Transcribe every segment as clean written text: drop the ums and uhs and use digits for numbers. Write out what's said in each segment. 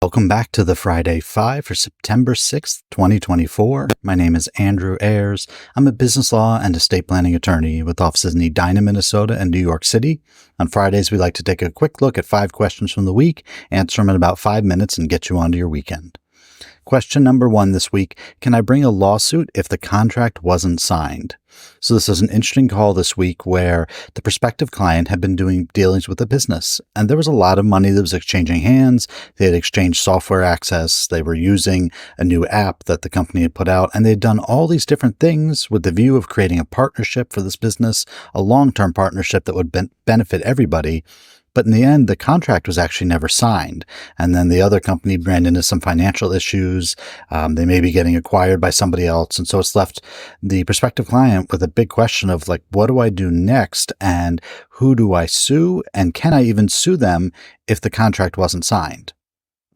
Welcome back to the Friday 5 for September 6th, 2024. My name is Andrew Ayers. I'm a business law and estate planning attorney with offices in Edina, Minnesota and New York City. On Fridays, we like to take a quick look at 5 questions from the week, answer them in about 5 minutes, and get you onto your weekend. Question number 1 this week, can I bring a lawsuit if the contract wasn't signed? So this is an interesting call this week where the prospective client had been doing dealings with the business, and there was a lot of money that was exchanging hands. They had exchanged software access. They were using a new app that the company had put out, and they'd done all these different things with the view of creating a partnership for this business, a long-term partnership that would benefit everybody. But in the end, the contract was actually never signed. And then the other company ran into some financial issues. They may be getting acquired by somebody else. And so it's left the prospective client with a big question of what do I do next? And who do I sue? And can I even sue them if the contract wasn't signed?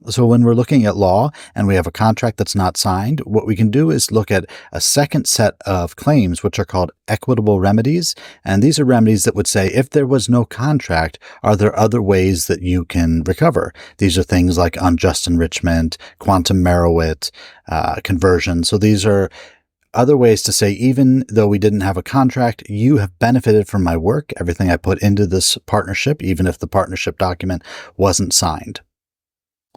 So when we're looking at law and we have a contract that's not signed, what we can do is look at a second set of claims, which are called equitable remedies. And these are remedies that would say, if there was no contract, are there other ways that you can recover? These are things like unjust enrichment, quantum meruit, conversion. So these are other ways to say, even though we didn't have a contract, you have benefited from my work, everything I put into this partnership, even if the partnership document wasn't signed.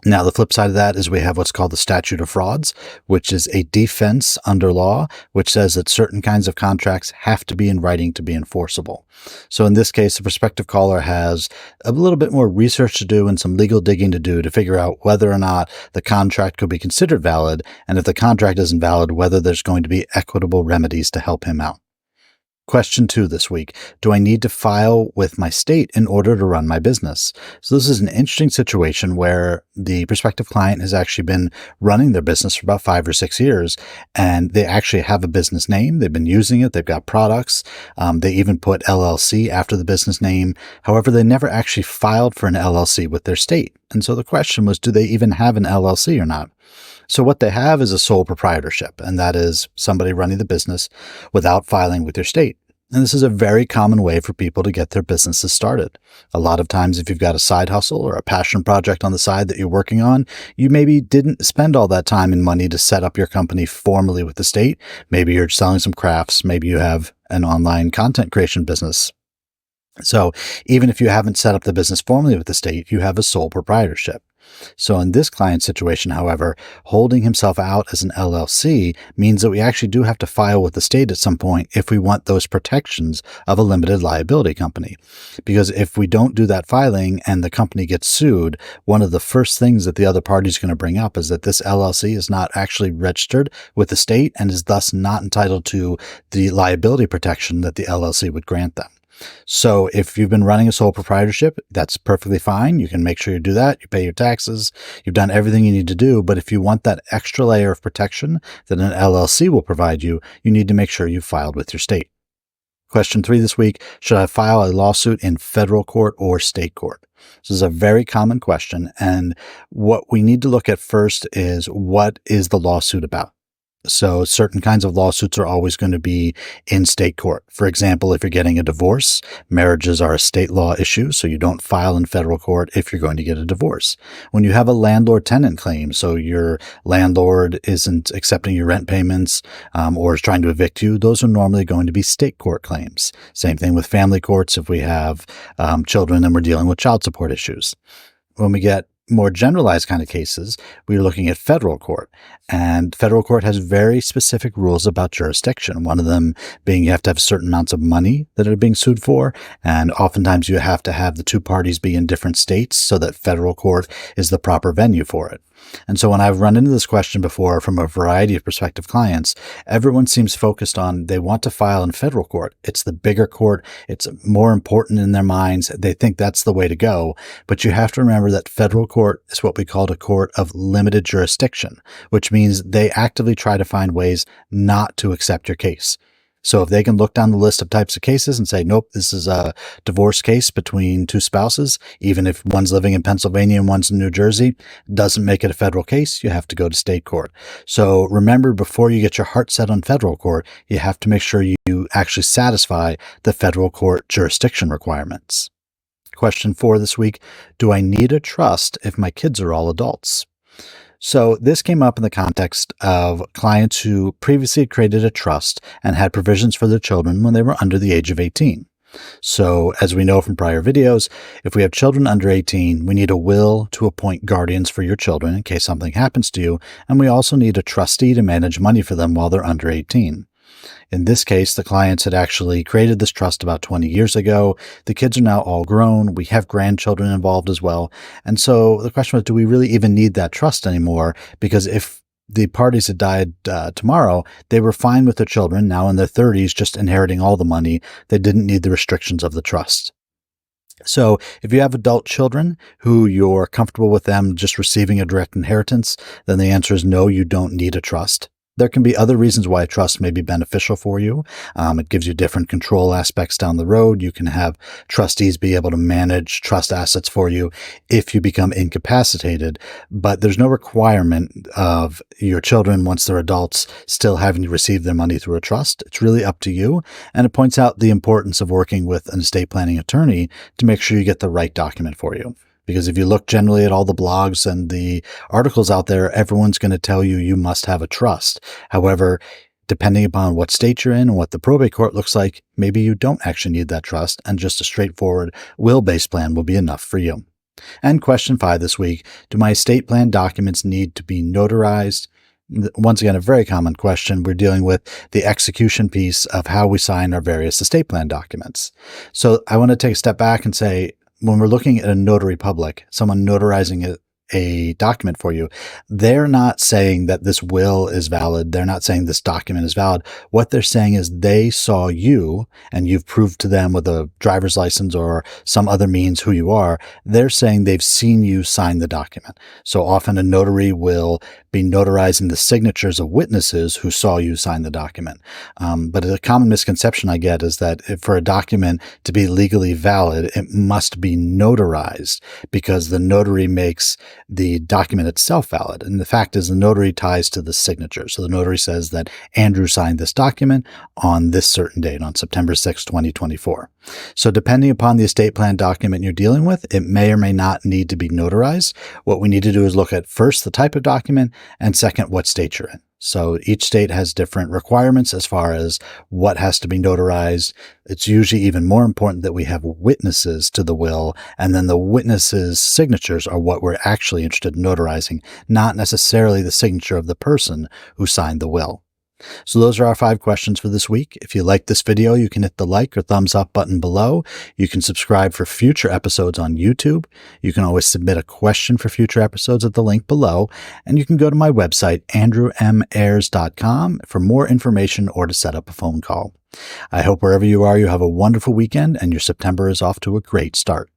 Now, the flip side of that is we have what's called the statute of frauds, which is a defense under law, which says that certain kinds of contracts have to be in writing to be enforceable. So in this case, the prospective caller has a little bit more research to do and some legal digging to do to figure out whether or not the contract could be considered valid, and if the contract isn't valid, whether there's going to be equitable remedies to help him out. Question 2 this week, do I need to file with my state in order to run my business? So this is an interesting situation where the prospective client has actually been running their business for about 5 or 6 years, and they actually have a business name. They've been using it. They've got products. They even put LLC after the business name. However, they never actually filed for an LLC with their state. And so the question was, do they even have an LLC or not? So what they have is a sole proprietorship, and that is somebody running the business without filing with their state. And this is a very common way for people to get their businesses started. A lot of times, if you've got a side hustle or a passion project on the side that you're working on, you maybe didn't spend all that time and money to set up your company formally with the state. Maybe you're selling some crafts. Maybe you have an online content creation business. So even if you haven't set up the business formally with the state, you have a sole proprietorship. So in this client situation, however, holding himself out as an LLC means that we actually do have to file with the state at some point if we want those protections of a limited liability company. Because if we don't do that filing and the company gets sued, one of the first things that the other party is going to bring up is that this LLC is not actually registered with the state and is thus not entitled to the liability protection that the LLC would grant them. So if you've been running a sole proprietorship, that's perfectly fine. You can make sure you do that. You pay your taxes. You've done everything you need to do. But if you want that extra layer of protection that an LLC will provide you, you need to make sure you filed with your state. Question 3 this week, should I file a lawsuit in federal court or state court? This is a very common question. And what we need to look at first is, what is the lawsuit about? So certain kinds of lawsuits are always going to be in state court. For example, if you're getting a divorce, marriages are a state law issue, so you don't file in federal court if you're going to get a divorce. When you have a landlord-tenant claim, so your landlord isn't accepting your rent payments or is trying to evict you, those are normally going to be state court claims. Same thing with family courts if we have children and we're dealing with child support issues. When we get more generalized kind of cases, we're looking at federal court, and federal court has very specific rules about jurisdiction. One of them being you have to have certain amounts of money that are being sued for, and oftentimes you have to have the two parties be in different states so that federal court is the proper venue for it. And so when I've run into this question before from a variety of prospective clients, everyone seems focused on they want to file in federal court. It's the bigger court. It's more important in their minds. They think that's the way to go. But you have to remember that federal court is what we call a court of limited jurisdiction, which means they actively try to find ways not to accept your case. So if they can look down the list of types of cases and say, nope, this is a divorce case between two spouses, even if one's living in Pennsylvania and one's in New Jersey, doesn't make it a federal case, you have to go to state court. So remember, before you get your heart set on federal court, you have to make sure you actually satisfy the federal court jurisdiction requirements. Question 4 this week, do I need a trust if my kids are all adults? So this came up in the context of clients who previously created a trust and had provisions for their children when they were under the age of 18. So as we know from prior videos, if we have children under 18, we need a will to appoint guardians for your children in case something happens to you, and we also need a trustee to manage money for them while they're under 18. In this case, the clients had actually created this trust about 20 years ago. The kids are now all grown. We have grandchildren involved as well. And so the question was, do we really even need that trust anymore? Because if the parties had died tomorrow, they were fine with their children, now in their 30s, just inheriting all the money. They didn't need the restrictions of the trust. So if you have adult children who you're comfortable with them just receiving a direct inheritance, then the answer is no, you don't need a trust. There can be other reasons why a trust may be beneficial for you. It gives you different control aspects down the road. You can have trustees be able to manage trust assets for you if you become incapacitated, but there's no requirement of your children, once they're adults, still having to receive their money through a trust. It's really up to you, and it points out the importance of working with an estate planning attorney to make sure you get the right document for you. Because if you look generally at all the blogs and the articles out there, everyone's going to tell you you must have a trust. However, depending upon what state you're in and what the probate court looks like, maybe you don't actually need that trust, and just a straightforward will-based plan will be enough for you. And question 5 this week, do my estate plan documents need to be notarized? Once again, a very common question. We're dealing with the execution piece of how we sign our various estate plan documents. So I want to take a step back and say, when we're looking at a notary public, someone notarizing a document for you, they're not saying that this will is valid. They're not saying this document is valid. What they're saying is they saw you and you've proved to them with a driver's license or some other means who you are. They're saying they've seen you sign the document. So often a notary will be notarizing the signatures of witnesses who saw you sign the document. But a common misconception I get is that for a document to be legally valid, it must be notarized because the notary makes the document itself valid. And the fact is the notary ties to the signature. So the notary says that Andrew signed this document on this certain date, on September 6, 2024. So depending upon the estate plan document you're dealing with, it may or may not need to be notarized. What we need to do is look at first the type of document and second what state you're in. So each state has different requirements as far as what has to be notarized. It's usually even more important that we have witnesses to the will, and then the witnesses' signatures are what we're actually interested in notarizing, not necessarily the signature of the person who signed the will. So those are our 5 questions for this week. If you like this video, you can hit the like or thumbs up button below. You can subscribe for future episodes on YouTube. You can always submit a question for future episodes at the link below. And you can go to my website, andrewmayers.com, for more information or to set up a phone call. I hope wherever you are, you have a wonderful weekend and your September is off to a great start.